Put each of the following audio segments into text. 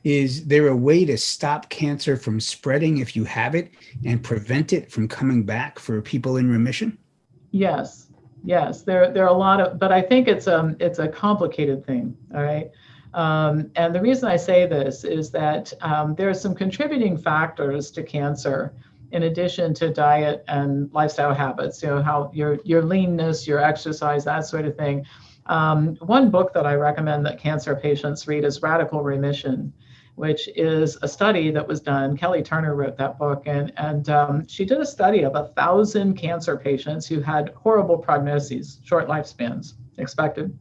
Is there a way to stop cancer from spreading if you have it and prevent it from coming back for people in remission? Yes, yes, there are a lot of, but I think it's a complicated thing. All right. And the reason I say this is that there are some contributing factors to cancer in addition to diet and lifestyle habits, you know, how your leanness, your exercise, that sort of thing. One book that I recommend that cancer patients read is Radical Remission, which is a study that was done. Kelly Turner wrote that book, and she did a study of 1,000 cancer patients who had horrible prognoses, short lifespans expected.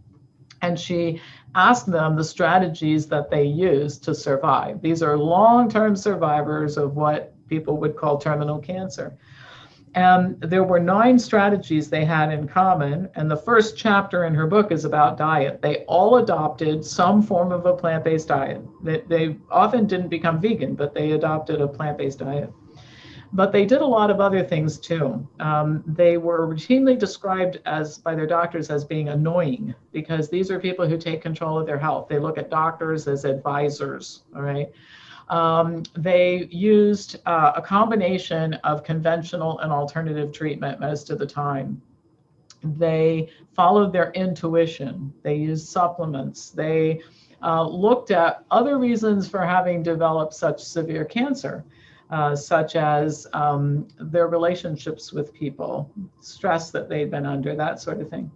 And she asked them the strategies that they used to survive. These are long-term survivors of what people would call terminal cancer. And there were 9 strategies they had in common. And the first chapter in her book is about diet. They all adopted some form of a plant-based diet. They often didn't become vegan, but they adopted a plant-based diet. But they did a lot of other things too. They were routinely described as by their doctors as being annoying because these are people who take control of their health. They look at doctors as advisors, all right? They used a combination of conventional and alternative treatment most of the time. They followed their intuition. They used supplements. They looked at other reasons for having developed such severe cancer, such as their relationships with people, stress that they'd been under, that sort of thing.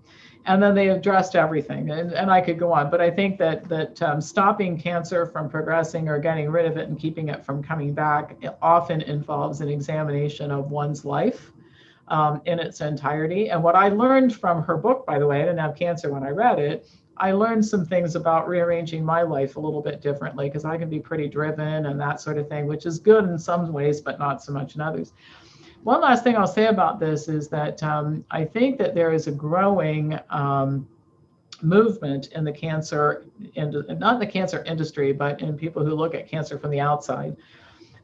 And then they addressed everything. And I could go on, but I think that stopping cancer from progressing or getting rid of it and keeping it from coming back, it often involves an examination of one's life in its entirety. And what I learned from her book, by the way, I didn't have cancer when I read it. I learned some things about rearranging my life a little bit differently because I can be pretty driven and that sort of thing, which is good in some ways, but not so much in others. One last thing I'll say about this is that I think that there is a growing movement in the cancer, not in the cancer industry, but in people who look at cancer from the outside,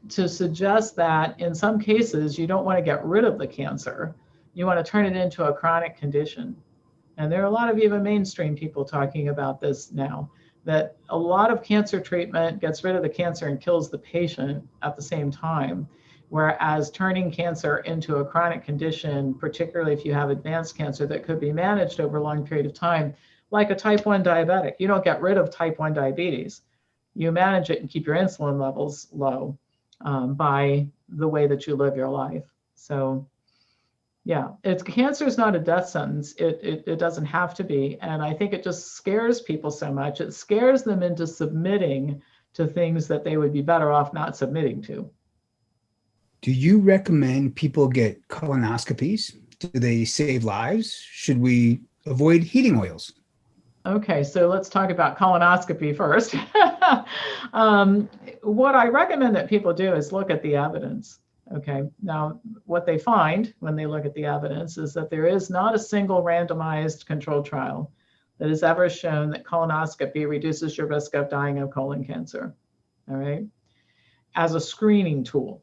to suggest that in some cases you don't want to get rid of the cancer, you want to turn it into a chronic condition. And there are a lot of even mainstream people talking about this now, that a lot of cancer treatment gets rid of the cancer and kills the patient at the same time. Whereas turning cancer into a chronic condition, particularly if you have advanced cancer that could be managed over a long period of time, like a type 1 diabetic, you don't get rid of type 1 diabetes. You manage it and keep your insulin levels low by the way that you live your life. So yeah, cancer is not a death sentence. It doesn't have to be. And I think it just scares people so much. It scares them into submitting to things that they would be better off not submitting to. Do you recommend people get colonoscopies? Do they save lives? Should we avoid heating oils? Okay, so let's talk about colonoscopy first. What I recommend that people do is look at the evidence. Okay, now what they find when they look at the evidence is that there is not a single randomized controlled trial that has ever shown that colonoscopy reduces your risk of dying of colon cancer. All right, as a screening tool.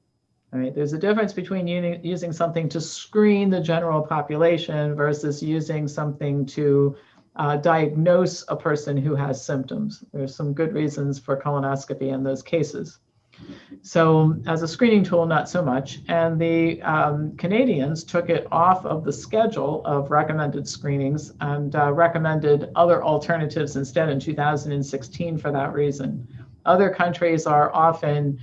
All right, there's a difference between using something to screen the general population versus using something to diagnose a person who has symptoms. There's some good reasons for colonoscopy in those cases. So as a screening tool, not so much. And the Canadians took it off of the schedule of recommended screenings and recommended other alternatives instead in 2016 for that reason. Other countries are often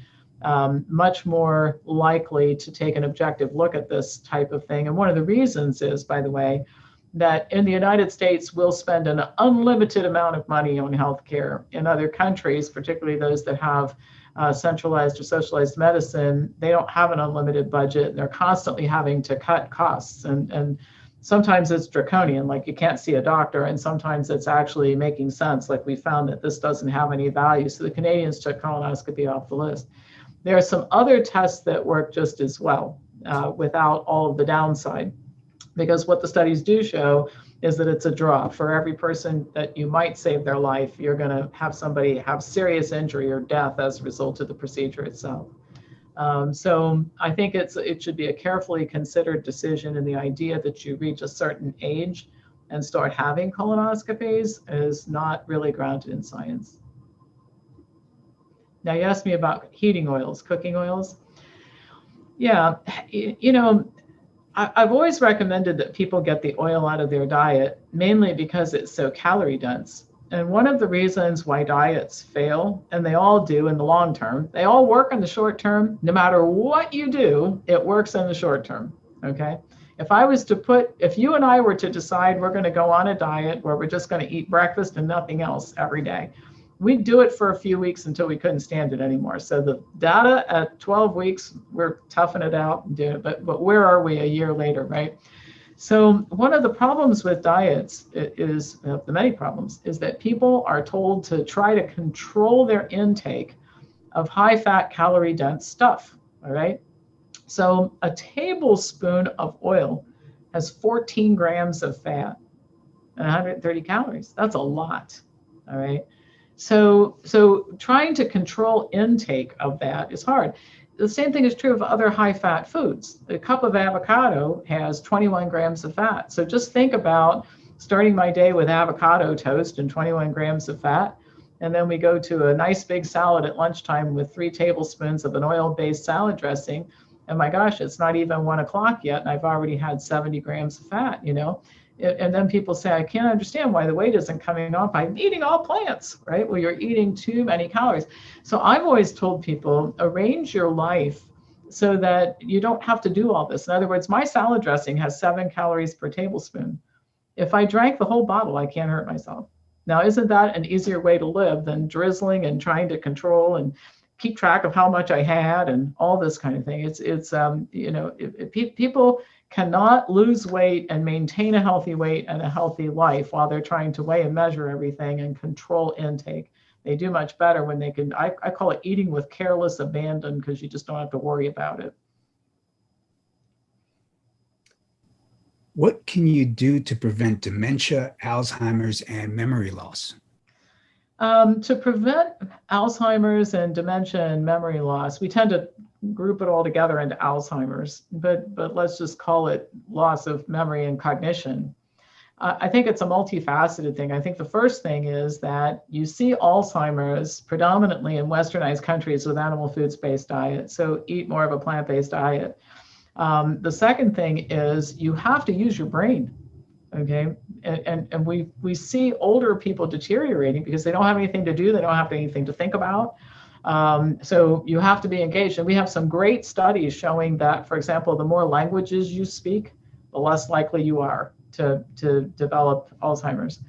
much more likely to take an objective look at this type of thing. And one of the reasons is, by the way, that in the United States, we'll spend an unlimited amount of money on healthcare. In other countries, particularly those that have centralized or socialized medicine, they don't have an unlimited budget. And they're constantly having to cut costs. And sometimes it's draconian, like you can't see a doctor. And sometimes it's actually making sense, like we found that this doesn't have any value. So the Canadians took colonoscopy off the list. There are some other tests that work just as well without all of the downside. Because what the studies do show is that it's a draw. For every person that you might save their life, you're going to have somebody have serious injury or death as a result of the procedure itself. So I think it should be a carefully considered decision, and the idea that you reach a certain age and start having colonoscopies is not really grounded in science. Now you asked me about heating oils, cooking oils. Yeah, you know, I've always recommended that people get the oil out of their diet, mainly because it's so calorie dense. And one of the reasons why diets fail, and they all do in the long term, they all work in the short term. No matter what you do, it works in the short term. Okay. If you and I were to decide we're going to go on a diet where we're just going to eat breakfast and nothing else every day, we'd do it for a few weeks until we couldn't stand it anymore. So the data at 12 weeks, we're toughing it out and doing it. But where are we a year later, right? So one of the problems with diets is, the many problems, is that people are told to try to control their intake of high fat, calorie dense stuff, all right? So a tablespoon of oil has 14 grams of fat and 130 calories. That's a lot, all right? So trying to control intake of that is hard. The same thing is true of other high fat foods. A cup of avocado has 21 grams of fat. So just think about starting my day with avocado toast and 21 grams of fat. And then we go to a nice big salad at lunchtime with 3 tablespoons of an oil-based salad dressing. And my gosh, it's not even 1 o'clock yet, and I've already had 70 grams of fat, you know? And then people say, I can't understand why the weight isn't coming off. I'm eating all plants, right? Well, you're eating too many calories. So I've always told people, arrange your life so that you don't have to do all this. In other words, my salad dressing has 7 calories per tablespoon. If I drank the whole bottle, I can't hurt myself. Now, isn't that an easier way to live than drizzling and trying to control and keep track of how much I had and all this kind of thing? It's you know, people cannot lose weight and maintain a healthy weight and a healthy life while they're trying to weigh and measure everything and control intake. They do much better when they can, I call it eating with careless abandon, because you just don't have to worry about it. What can you do to prevent dementia, Alzheimer's, and memory loss? To prevent Alzheimer's and dementia and memory loss, we tend to group it all together into Alzheimer's, but let's just call it loss of memory and cognition. I think it's a multifaceted thing. I think the first thing is that you see Alzheimer's predominantly in westernized countries with animal foods-based diet, so eat more of a plant-based diet. The second thing is you have to use your brain. Okay, and we see older people deteriorating because they don't have anything to do, they don't have anything to think about. So you have to be engaged. And we have some great studies showing that, for example, the more languages you speak, the less likely you are to develop Alzheimer's.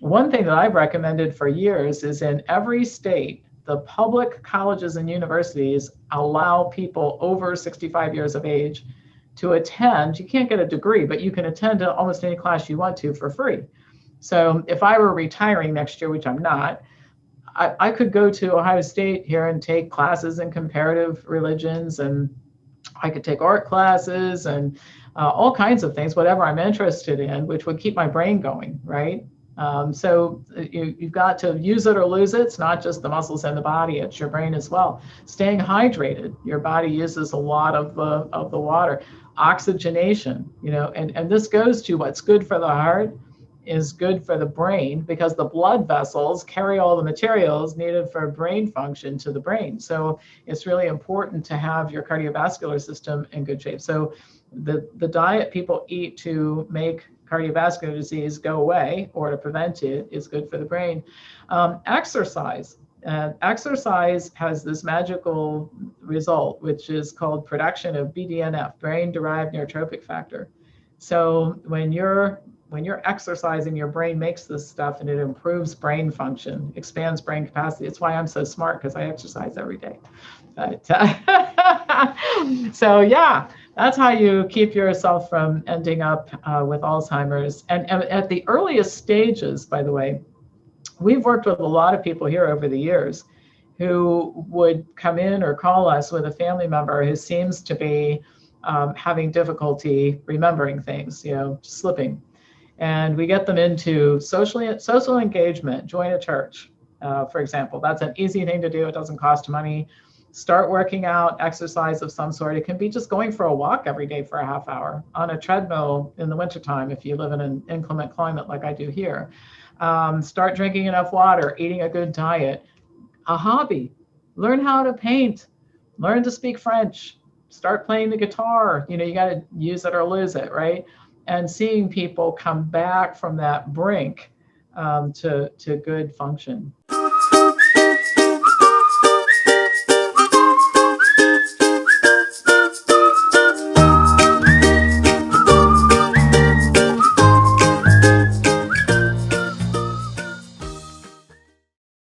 One thing that I've recommended for years is in every state, the public colleges and universities allow people over 65 years of age to attend. You can't get a degree, but you can attend almost any class you want to for free. So if I were retiring next year, which I'm not, I could go to Ohio State here and take classes in comparative religions, and I could take art classes and all kinds of things, whatever I'm interested in, which would keep my brain going, right? So you've got to use it or lose it. It's not just the muscles in the body, it's your brain as well. Staying hydrated, your body uses a lot of the water. Oxygenation, you know, and this goes to what's good for the heart is good for the brain, because the blood vessels carry all the materials needed for brain function to the brain. So it's really important to have your cardiovascular system in good shape. So the diet people eat to make cardiovascular disease go away or to prevent it is good for the brain. Exercise. Exercise has this magical result, which is called production of BDNF, brain-derived neurotrophic factor. So when you're exercising, your brain makes this stuff and it improves brain function, expands brain capacity. It's why I'm so smart, because I exercise every day. But, so yeah, that's how you keep yourself from ending up with Alzheimer's. And at the earliest stages, by the way, we've worked with a lot of people here over the years who would come in or call us with a family member who seems to be having difficulty remembering things, you know, slipping. And we get them into social engagement, join a church, for example. That's an easy thing to do. It doesn't cost money. Start working out, exercise of some sort. It can be just going for a walk every day for a half hour on a treadmill in the wintertime if you live in an inclement climate like I do here. Start drinking enough water, eating a good diet. A hobby. learn how to paint, learn to speak French, start playing the guitar. You got to use it or lose it, right? And seeing people come back from that brink to good function.